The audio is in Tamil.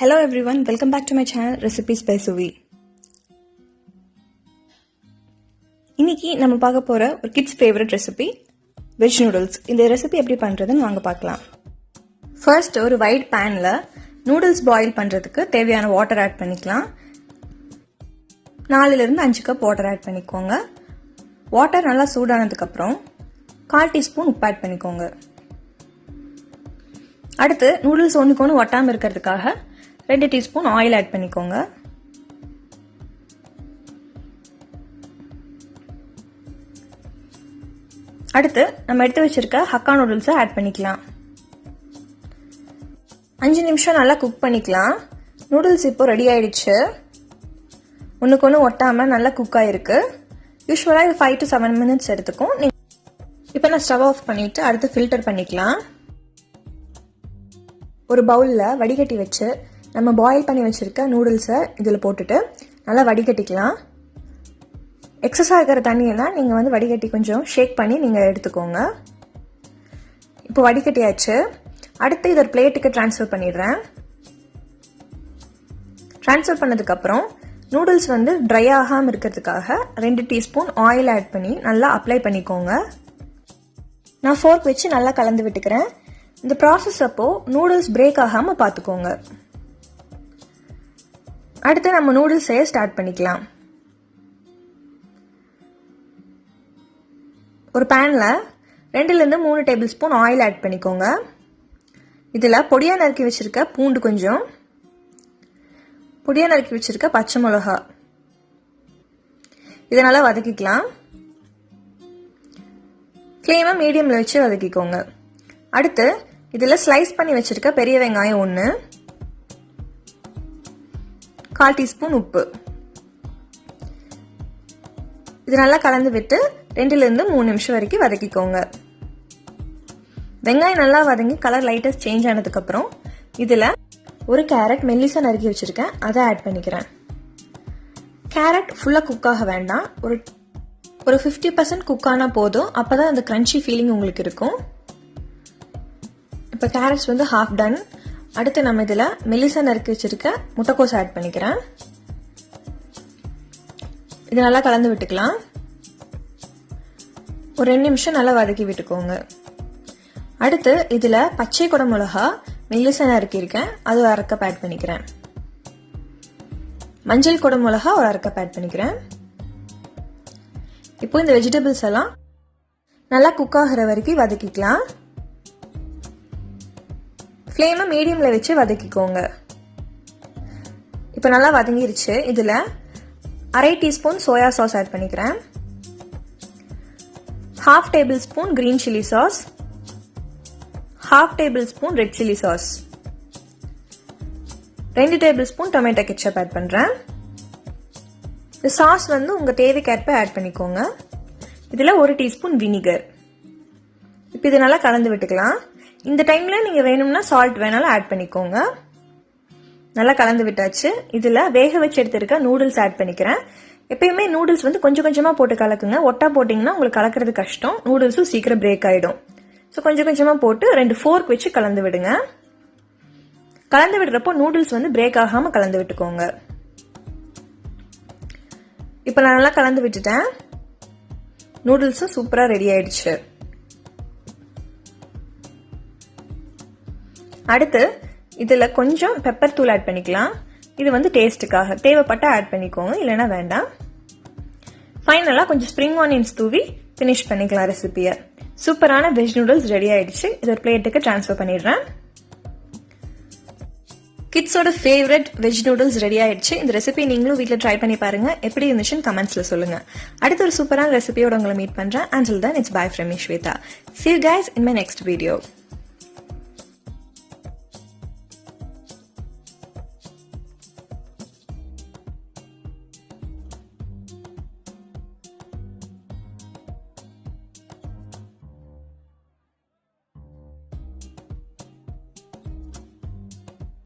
Hello everyone, welcome back to my channel Recipes by Suvi. இன்னைக்கு நம்ம பார்க்க போற ஒரு kids favourite recipe Veg Noodles. இந்த ரெசிபி எப்படி பண்றதுன்னு வாங்க பார்க்கலாம். ஃபர்ஸ்ட் ஒரு வைட் panல நூடுல்ஸ் பாயில் பண்றதுக்கு தேவையான வாட்டர் ஆட் பண்ணிக்கலாம். 4 ல இருந்து 5 கப் வாட்டர் ஆட் பண்ணிக்கோங்க. வாட்டர் நல்லா சூடானதுக்கு அப்புறம் 1/4 டீஸ்பூன் உப்பு ஆட் பண்ணிக்கோங்க. அடுத்து நூடுல்ஸ் ஒண்ணுக்கு ஒட்டாம இருக்கிறதுக்காக 2 டீஸ்பூன் ஆயில் ஆட் பண்ணிக்கோங்க. அடுத்து நம்ம எடுத்து வச்சிருக்க ஹக்கா நூடுல்ஸை ஆட் பண்ணிக்கலாம். 5 நிமிஷம் நல்லா குக் பண்ணிக்கலாம். நூடுல்ஸ் இப்போ ரெடி ஆயிடுச்சு. ஒண்ணுக்கு ஒட்டாம நல்லா குக் ஆயிருக்கு. யூஸ்வலா இது 5 to 7 minutes எடுத்துக்கும். இப்போ நான் ஸ்டவ் ஆஃப் பண்ணிட்டு அடுத்து ஃபில்டர் பண்ணிக்கலாம். ஒரு பவுல்ல வடிகட்டி வச்சு நம்ம பாயில் பண்ணி வச்சிருக்க நூடுல்ஸை இதில் போட்டுட்டு நல்லா வடிகட்டிக்கலாம். எக்ஸஸாக இருக்கிற தண்ணியெல்லாம் நீங்கள் வடிகட்டி கொஞ்சம் ஷேக் பண்ணி நீங்கள் எடுத்துக்கோங்க. இப்போ வடிகட்டியாச்சு. அடுத்து இதை ஒரு பிளேட்டுக்கு ட்ரான்ஸ்ஃபர் பண்ணிடுறேன். ட்ரான்ஸ்ஃபர் பண்ணதுக்கப்புறம் நூடுல்ஸ் ட்ரை ஆகாமல் இருக்கிறதுக்காக 2 டீஸ்பூன் ஆயில் ஆட் பண்ணி நல்லா அப்ளை பண்ணிக்கோங்க. நான் ஃபோர்க் வச்சு நல்லா கலந்து விட்டுக்கிறேன். இந்த ப்ராசஸ் அப்போ நூடுல்ஸ் பிரேக் ஆகாமல் பார்த்துக்கோங்க. அடுத்து நம்ம நூடுல்ஸ் செய்ய ஸ்டார்ட் பண்ணிக்கலாம். ஒரு பேன்ல 2 ல இருந்து 3 டேபிள் ஸ்பூன் ஆயில் ஆட் பண்ணிக்கோங்க. இதுல பொடியா நறுக்கி வச்சிருக்க பூண்டு கொஞ்சம், பொடியா நறுக்கி வச்சிருக்க பச்சை மிளகாய், இதனால வதக்கிக்கலாம். ஃப்ளேமை மீடியம்ல வச்சு வதக்கிக்கோங்க. அடுத்து இதுல ஸ்லைஸ் பண்ணி வச்சிருக்க பெரிய வெங்காயம் 1, 1/4 டீஸ்பூன் உப்பு, இது நல்லா கலந்து விட்டு 2 ல இருந்து 3 நிமிஷம் வரைக்கும் வதக்கிக்கோங்க. வெங்காயம் நல்லா வதங்கி கலர் லைட்டா சேஞ்ச் ஆனதுக்கு அப்புறம் இதுல ஒரு கேரட் மெல்லிசா நறுக்கி வச்சிருக்கேன், அதை ஆட் பண்ணிக்கிறேன். கேரட் ஃபுல்லா குக் ஆக வேண்டாம், ஒரு 50% குக் ஆனா போதும். அப்பதான் அந்த கிரன்ச்சி ஃபீலிங் உங்களுக்கு இருக்கும். இப்போ கேரட்ஸ் ஹாஃப் டன். அடுத்து நம்ம இதுல மெல்லிசா நறுக்கி வச்சிருக்க முட்டைக்கோஸ் ஆட் பண்ணிக்கிறேன். இது நல்லா கலந்து விட்டுக்கலாம். ஒரு 2 நிமிஷம் நல்லா வதக்கி விட்டுக்கோங்க. அடுத்து இதுல பச்சை குடை மிளகா மெல்லிசா நறுக்கி இருக்கேன், அது ஒரு 1/2 கப் ஆட் பண்ணிக்கிறேன். மஞ்சள் குடை மிளகா ஒரு 1/2 கப் ஆட் பண்ணிக்கிறேன். இப்போ இந்த வெஜிடபிள்ஸ் எல்லாம் நல்லா குக் ஆகிற வரைக்கும் வதக்கிக்கலாம். ஃப்ளேமை மீடியம்ல வச்சு வதக்கிக்கோங்க. இப்போ நல்லா வதங்கிருச்சு. இதுல 1/2 டீஸ்பூன் சோயா சாஸ் ஆட் பண்ணிக்கிறேன். 1/2 tablespoon green chilli sauce, 1/2 tablespoon red chilli sauce, 2 tablespoon tomato ketchup add பண்றேன். இந்த சாஸ் உங்க தேவைக்கேற்ப ஆட் பண்ணிக்கோங்க. இதுல 1 டீஸ்பூன் வினிகர். இப்போ இது நல்லா கலந்து விட்டுக்கலாம். இந்த டைம்ல நீங்க வேணும்னா சால்ட் வேணாலும் ஆட் பண்ணிக்கோங்க. நல்லா கலந்து விட்டாச்சு. இதுல வேக வச்சு எடுத்திருக்க நூடுல்ஸ் ஆட் பண்ணிக்கிறேன். எப்பயுமே நூடுல்ஸ் கொஞ்சம் கொஞ்சமா போட்டு கலக்குங்க. ஒட்டா போட்டீங்கன்னா உங்களுக்கு கலக்கிறது கஷ்டம், நூடுல்ஸும் சீக்கிரம் பிரேக் ஆயிடும். ஸோ கொஞ்சம் கொஞ்சமா போட்டு 2 ஃபோர்க் வச்சு கலந்து விடுங்க. கலந்து விடுறப்போ நூடுல்ஸ் பிரேக் ஆகாம கலந்து விட்டுக்கோங்க. இப்போ நான் நல்லா கலந்து விட்டுட்டேன். நூடுல்ஸும் சூப்பரா ரெடி ஆயிடுச்சு. அடுத்து இதுல கொஞ்சம் பெப்பர் தூள் ஆட் பண்ணிக்கலாம். இது டேஸ்ட்டுக்காக, தேவைப்பட்ட ஆட் பண்ணிக்கோங்க, இல்லைன்னா வேண்டாம். ஃபைனலா கொஞ்சம் ஸ்ப்ரிங் ஆனியன்ஸ் தூவி ஃபினிஷ் பண்ணிக்கலாம் ரெசிபியை. சூப்பரான வெஜ் நூடுல்ஸ் ரெடி ஆயிடுச்சு. இது ஒரு பிளேட்டுக்கு ட்ரான்ஸ்ஃபர் பண்ணிடுறேன். கிட்ஸோட ஃபேவரட் வெஜ் நூடுல்ஸ் ரெடி ஆயிடுச்சு. இந்த ரெசிபி நீங்களும் வீட்டில் ட்ரை பண்ணி பாருங்க. எப்படி இருந்துச்சுன்னு கமெண்ட்ஸ்ல சொல்லுங்க. அடுத்த ஒரு சூப்பரான ரெசிபியோட உங்களை மீட் பண்றேன். Until then, it's bye from me, Shweta. See you guys in my next video.